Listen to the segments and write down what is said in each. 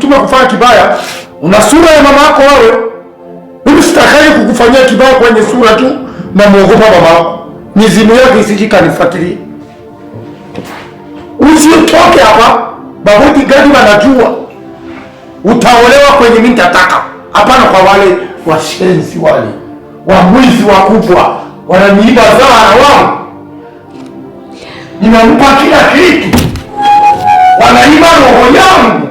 kutuma kufanya kibaya, una sura ya mama yako wewe. Mimi sitakaje kukufanyia kibaya kwenye sura tu na muogopa mama yako. Mizimu yake isije kanifuatilie. Usiotoke hapa, babudi gani wanajua. Utaolewa kwenye mimi nitataka. Hapana kwa wale washenzi wale. Wamwizi wakubwa, wananiiba zara wangu. Ninampa kila kitu. Wanaiba roho yangu.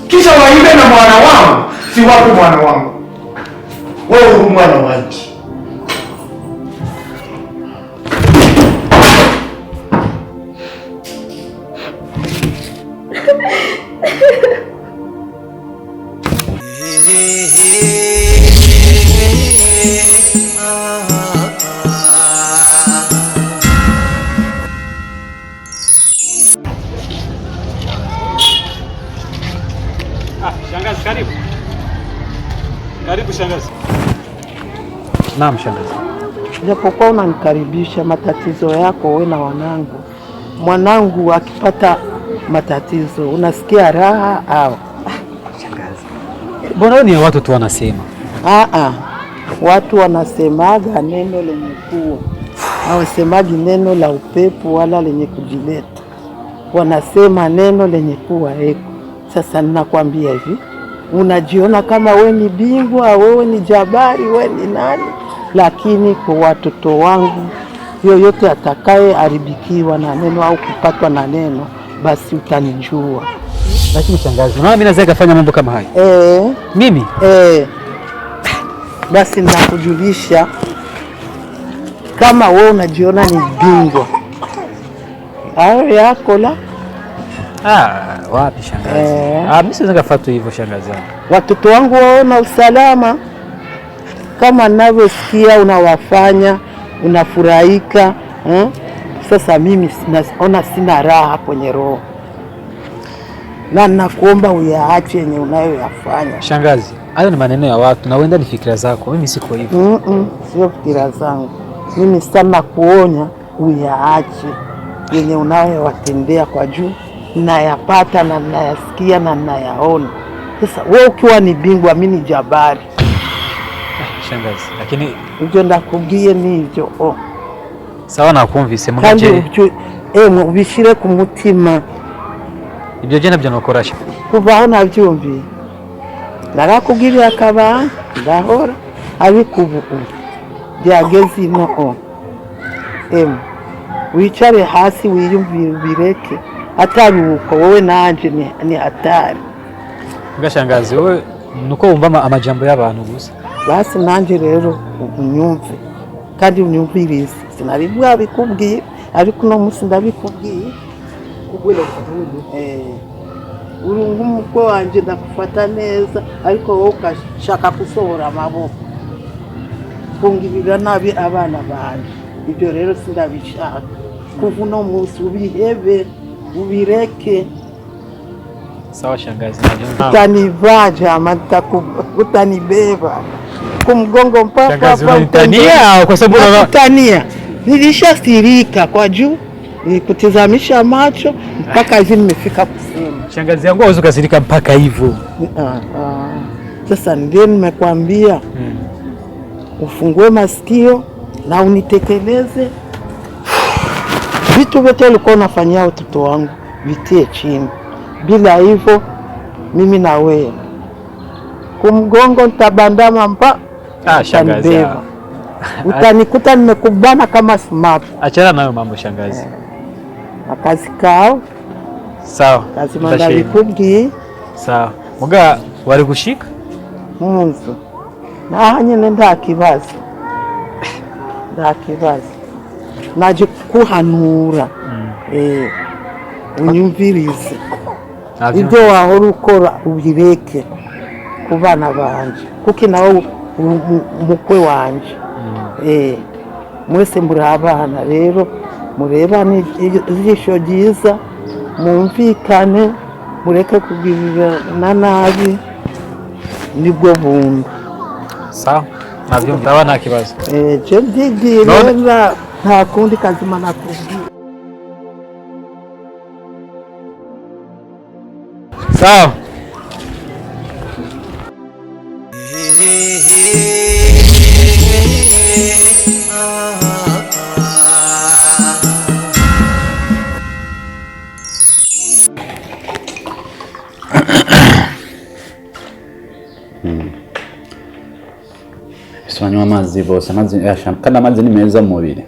Kisha waibe na mwana wangu. Si wapi mwana wangu. Wewe mwana wangu. Shangazi, karibu. Karibu shangazi. Naam shangazi. Japokuwa unanikaribisha, matatizo yako wewe na wanangu. Mwanangu akipata matatizo unasikia raha au? Shangazi, mbona ni watu tu wanasema? Watu wanasemaga neno lenye kuwa, hawasemaji neno la upepo wala lenye kujileta. Wanasema neno lenye kuwa eko. Sasa ninakwambia hivi, unajiona kama we ni bingwa, wewe ni jabari, we ni nani, lakini kwa watoto wangu yoyote atakaye haribikiwa na neno au kupatwa na neno, basi utanijua. Lakini shangazi, unaona mimi naweza kufanya mambo kama haya? Mimi? Basi ninakujulisha, kama wewe unajiona ni bingwa, hayo yako la. Wapi shangazi? Mimi siwezi kufuata hivyo shangazi yangu. Watoto wangu waona usalama kama ninavyosikia unawafanya, unafurahika. Sasa mimi naona sina raha kwenye roho. Na nakuomba uyaache yenye unayoyafanya. Shangazi, hayo ni maneno ya watu na wenda ni fikira zako. Mimi siko hivyo. Sio fikira zangu. Mimi sana kuonya uyaache yenye unayowatendea kwa juu. Nayapata na nayasikia na nayaona. Sasa wewe ukiwa ni bingwa, mimi ni jabari. Shangazi, lakini ndio ndakubwiye nivyo. Sawa nakumvise mugaje. Ubishire ku mutima. Ibyo je nabyo nokorasha. Kuvaho navyumviye. Narakubwiriye akaba ndahora abikubu. Byageze ino. Wicare hasi wiyumvire bireke. Hatari uko wowe nanje ni hatari. Ngashangazi wowe nuko wumva amajambo y'abantu gusa. Basi nanje rero unyumve kandi unyumvirize. Sinari bwabikubwiye ariko no musi ndabikubwiye. Kugwele kuvudu. Urungu umukwe wanje ndakufata neza ariko wowe ukashaka kusohora amaboko. Kungirira nabi abana banje. Ibyo rero sindabishaka. Kuva no musi ubihebe. Ubireke. Sawa shangazi. Utanivaja utanibeba kumgongo mpaka hapa utania kwa sababu utania. Nilishasirika kwa juu nikutizamisha macho mpaka hivi nimefika kusema. Shangazi yangu hawezi kusirika mpaka hivyo. Sasa ndio nimekwambia ufungue masikio na unitekeleze. Vitu vyote ulikuwa unafanyia watoto wangu vitie chini. Bila hivyo mimi na wewe kumgongo nitabandama shangazi. Utanikuta nimekubana kama smart. Achana nayo mambo shangazi. Akazi kao. Sawa. Kazi mandali kubwi. Sawa. Muga wari gushika? Munzu. Nyine ndakibaza. Naje kuhanura. Unyumvirize. Ibyo wahora ukora ubireke ku bana banje. Kuki nawe umukwe wanje. Mwese muri abana rero murebane ijisho ryiza, mumvikane, mureke kugirana nabi, nibwo buntu. Sawa. Navyo ndawa nta kibazo. Je ndigira nta kundi kazima nakubwira. Sawa. Kiswanywa amazi bose amazi yashamba kandi amazi ni meza mu mubiri.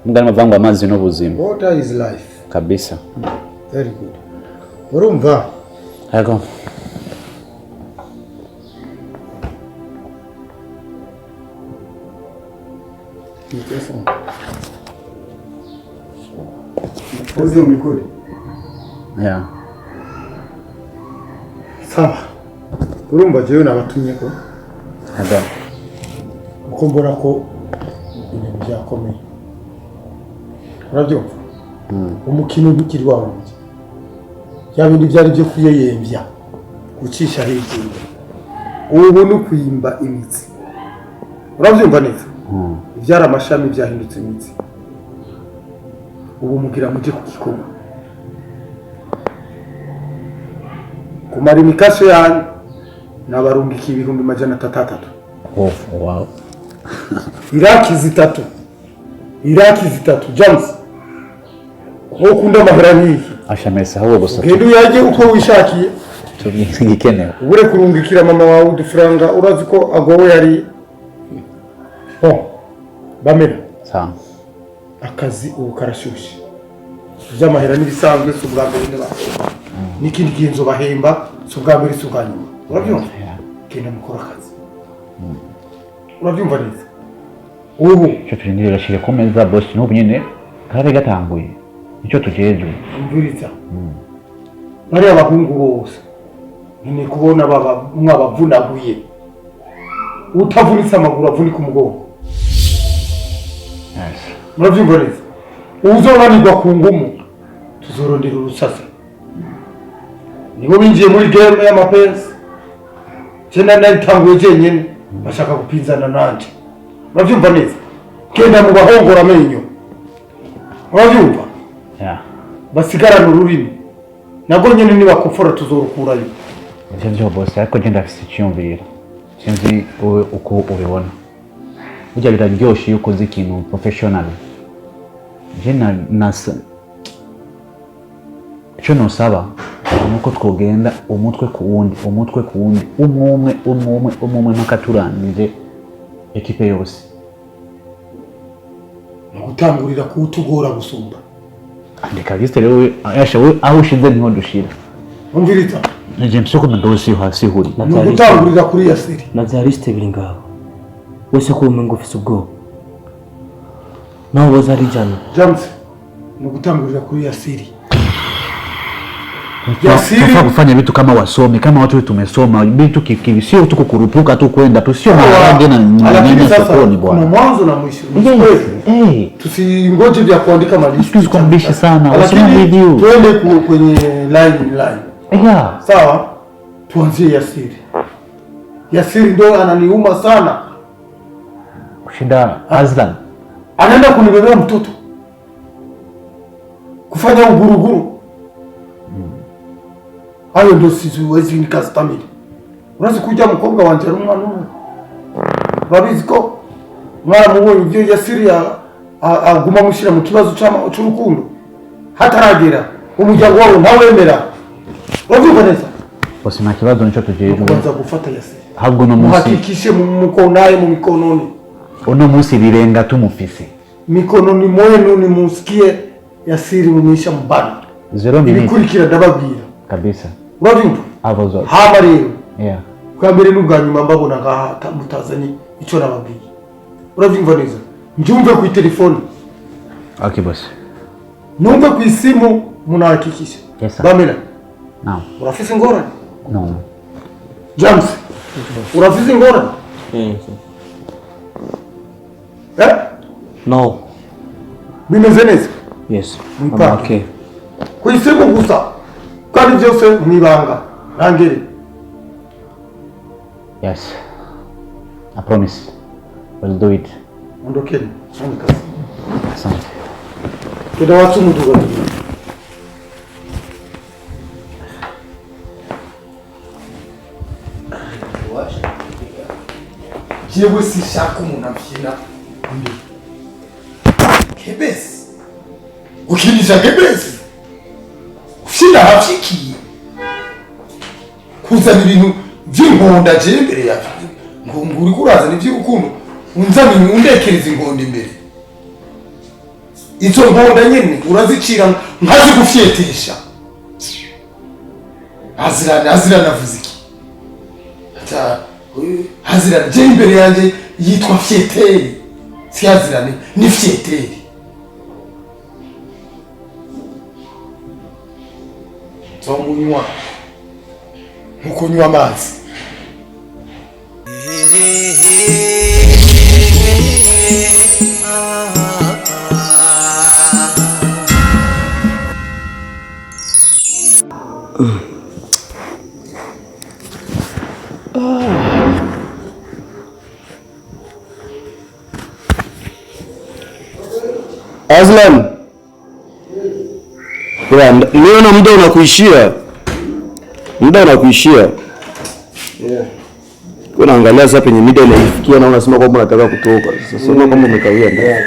Mbwa mavangwa amazi no buzima. Water is life. Kabisa. Very good. Urumva? Yego. Uzi mikuri. Yeah. Sawa. Urumva jewe nabatumye ko. Yego. Uko mbona ko ibintu byakomeye. Urabyumva? Umukino ukiri wa wundi. Ya bindi byari byo kuyeyembya. Gucisha hejuru. Ubu no kwimba imitsi. Urabyumva neza? Ibyara amashami byahindutse imitsi. Ubu mugira muje kukikoma. Kumara imikasho yanyu nabarungika 300,000. Oh, wow. Iraki zitatu James. Ukunda amahera niki? Ashamesa hawo gusa. Genda uyaje uko wishakiye. Tubikenewe. Ubure kurungikira mama wawe udufaranga urazi ko agowe yari. Bamera. Sawa. Akazi ubu karashushe. By'amahera n'ibisanzwe subwa mbere n'aba. N'ikindi kinzo bahemba subwa mbere suganyuma. Urabyumva? Kenda mukora akazi. Urabyumva neza? Ubu cyo turindira shire komeza boss n'ubu nyene kare gatanguye. Icyo tujejwe. Umviriza. Bari abahungu bose. Nene kubona baba mwabavunaguye. Utavunitse amaguru avunika umugongo. Yes. Murabyumva neza? Uzobanirwa ku ngumu tuzorondera urusasa. Nibo binjiye muri game y'amapenzi. Cyenda nayitanguye jenyene bashaka gupinzana nanje. Murabyumva neza? Kenda mu bahongora amenyo. Murabyumva? Yeah. Basigarana ururimi. Nago nyene niba kufora tuzorukurayo. Ivyo boss ariko je ndafise icyumviro. Sinzi uko ubibona. Ujya biraryoshe yuko uzi ikintu professional. Je nasa icyo nosaba nuko twogenda umutwe ku wundi umwe makaturanije ekipe yose. Gutangurira kutugora gusumba. Andika liste rero yashawe aho ushize niho dushira. Umviriza. Nije msoko mndosi hasi huri. Gutangurira kuri Yasiri. Na za liste biri ngaho. Wese ko umengo ufise ubwo. Naho bazari jana. James. Gutangurira kuri Yasiri. Tunafaa kufanya vitu kama wasome, kama watu tumesoma, vitu kivi, sio tu kukurupuka tu kwenda tu, sio maharage na nyanya sokoni bwana. Mwanzo na mwisho. Tusingoje vya kuandika malisti. Tusikombishi sana. Wasoma video. Twende kwenye line. Yeah. Sawa? Tuanzie Yasiri. Yasiri ndio ananiuma sana. Kushinda Azlan. Anaenda kunibebea mtoto. Kufanya uguruguru. Hayo ndio siwezi nikastamili. Unazi kuja mkonga wanje rumwana n'ubu. Babizi ko mwana muwe ibyo Yasiri aguma mushira mu kibazo cy'urukundo. Hataragera umuryango wawe ntawemera. Wavuga neza. Bose na kibazo nico tujeje. Kwanza gufata Yasiri. Habwo no munsi. Hakikishe mu mukonaye mu mikononi. Uno munsi birenga tumufise. Mikononi mwenu ni musikie Yasiri mumisha mbana. 0 minutes. Bikurikira ndababwira. Kabisa. Urabyumva? Abazo. Hama rero. Yeah. Kwa mbere n'ubwanyuma mbabona ngaha mutazanye ico nababwiye. Urabyumva neza? Njumve ku telefone. Okay boss. Numve ku isimu munahakikisha. Yes sir. Bamela. Naam. Urafise ngorane? No. James. Urafise ngorane? No. Bimeze neza? Yes. I'm okay. Ku isimu gusa. Kandi byose mwibanga. Nangere. Yes. I promise. We'll do it. Ondokeni. Sanika. Asante. Kida watu muduga. Jewe sishaka umuntu abyina undi. Kebesi. Ukinisha kebesi. Ushira hafiki. Kuzana ibintu by'inkonda je imbere yawe. nguri kuraza n'ivy'urukundo unzamini undekereza ingondo imbere. Izo ngonda nyene urazicira nkazi gufyetisha. Hazirana avuze iki? Ata hazirana je imbere yanje yitwa Fyeteri. Si hazirana ni Fyeteri. Tomunywa. Mukunywa amazi. Azlan. Leo na muda unakuishia. Muda unakuishia. Yeah. Kuna angalia sasa penye muda inafikia na unasema kwamba unataka kutoka. Sasa sio kama umekawia ndio. Yeah,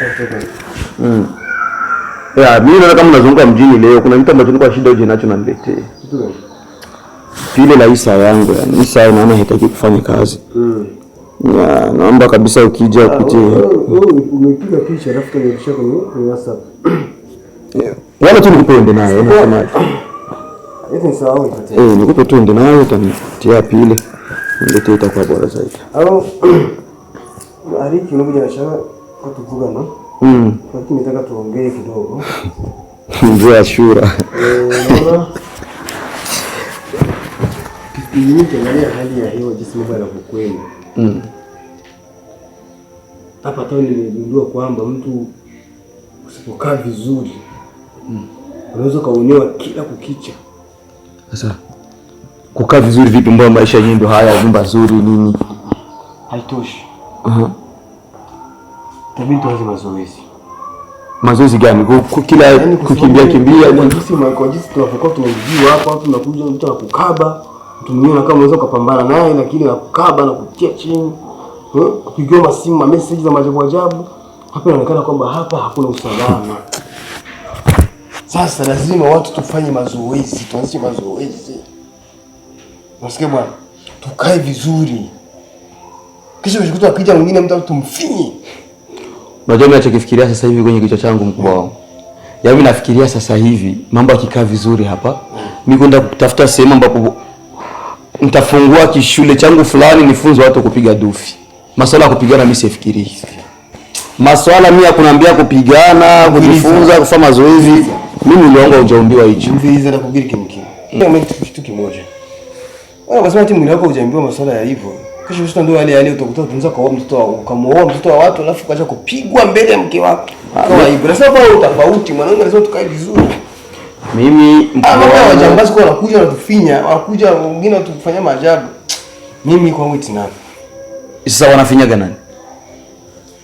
Yeah, mimi naona kama unazunguka mjini leo kuna kitu ambacho nilikuwa shida uje nacho niletee. Ile la Isa yangu yani. Isa naona hataki kufanya kazi. Yeah, naomba kabisa ukija kutie. Umepiga picha alafu kanirudisha kwenye WhatsApp. Yeah. Wala tu nikupende nayo, unasemaje? Ni sawa ipate. Nikupe tu ndio nayo utanitia pile. Ndio itakuwa bora zaidi. Au Ariki unakuja na shaka kutuvuga no? Lakini nataka tuongee kidogo. Ndio ashura. Naona kipindi tunaangalia hali ya hewa jinsi mambo yanavyokwenda. Hapa tu nimegundua kwamba mtu usipokaa vizuri unaweza kaonewa kila kukicha. Sasa kukaa vizuri vipi mbona maisha yenyewe ndio haya nyumba nzuri nini? Haitoshi. Tabidi tuanze mazoezi. Mazoezi gani? Kila Yani kukimbia kwa jinsi tunapokuwa tunajua hapa watu tunakuja mtu anakukaba, mtu mwingine kama unaweza kupambana naye lakini anakukaba na kutia chini. Kupigiwa masimu na message za maajabu ajabu. Hapa inaonekana kwamba hapa hakuna usalama. Sasa lazima watu tufanye mazoezi, tuanze mazoezi. Nasikia bwana, tukae vizuri. Kisha ukikuta akija mwingine mtu tumfinye. Unajua mimi nachokifikiria sasa hivi kwenye kichwa changu mkubwa wangu. Yaani nafikiria sasa hivi mambo yakikaa vizuri hapa, mimi kwenda kutafuta sehemu ambapo nitafungua kishule changu fulani nifunze watu kupiga dufi. Masuala ya kupigana mimi sifikiri. Masuala mimi hakuniambia kupigana, kujifunza, kufanya mazoezi. Mimi niliomba hujaambiwa hicho. Mviliza na kubiri kimkini. Ndio kitu kimoja. Unasema timu yako hujaambiwa masuala ya hivyo. Kisha usito ndio yale utakuta tunza kwa mtoto wako, ukamwoa mtoto wa watu alafu kaja kupigwa mbele ya mke wako. Kama hivyo. Sasa kwa utofauti mwanangu lazima tukae vizuri. Mimi mkubwa wajambazi kwa wanakuja wanatufinya, wanakuja wengine watufanya maajabu. Mimi kwangu itina. Sasa wanafinyaga nani?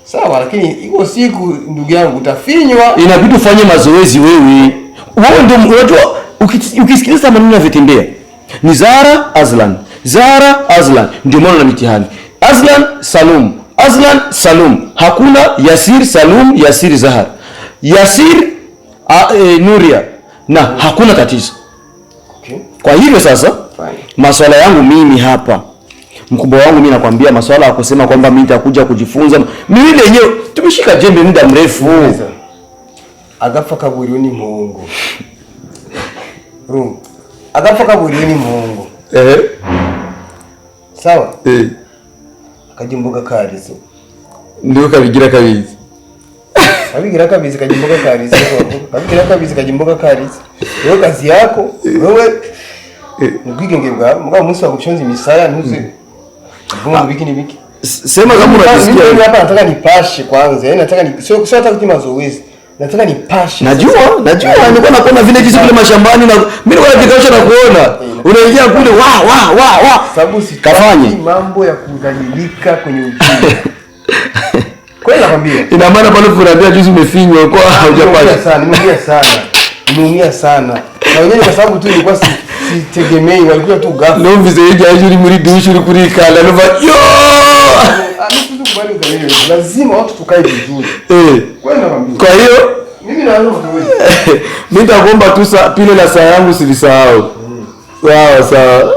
Sawa, lakini iko siku ndugu yangu utafinywa. Inabidi ufanye mazoezi wewe. Wewe ndio unajua ukisikiliza maneno yanayotembea. Ni Zara Azlan. Zara Azlan ndio maana na mitihani. Azlan Salum. Azlan Salum. Hakuna Yasir Salum, Yasir Zahar. Yasir Nuria. Na hakuna tatizo. Okay. Kwa hivyo sasa masuala yangu mimi hapa. Mkubwa wangu mimi nakwambia masuala ya kusema kwamba mimi nitakuja kujifunza. Mimi lenyewe tumeshika jembe muda mrefu. Agafa kaburioni Mungu. Rungu. Agafa kaburioni Mungu. Sawa? Kajimboga karizo. Ndio kabigira kabizi. Kabigira kabizi kajimboga karizo. Kabigira kabizi kajimboga karizo. Wewe kazi yako, wewe ubwigenge bwa mugabo munsi wa gushonza imisaya ntuze. Mbona bikini biki? Sema kama unajisikia. Mimi hapa nataka nipashe kwanza. Yaani nataka sio hata kutima mazoezi. Nataka nipashe. Najua. Nilikuwa nakuona vile jinsi kule mashambani na mimi nilikuwa nikikausha na kuona. Unaingia kule wa. Sababu kafanye mambo ya kudhalilika kwenye uchumi. Kweli nakwambia. Ina maana pale furaha juzi umefinywa kwa hujapata. Nimeumia sana. Na wenyewe kwa sababu tu nilikuwa sitegemei walikuwa tu ghafla. Leo mzee ajuri muri dushu kurika la nova. Yo! Lazima watu tukae vizuri. Kweli nakwambia. Kwa hiyo mimi naanza kutuweza. Mimi nitakuomba tu pile la saa yangu silisahau. Sawa.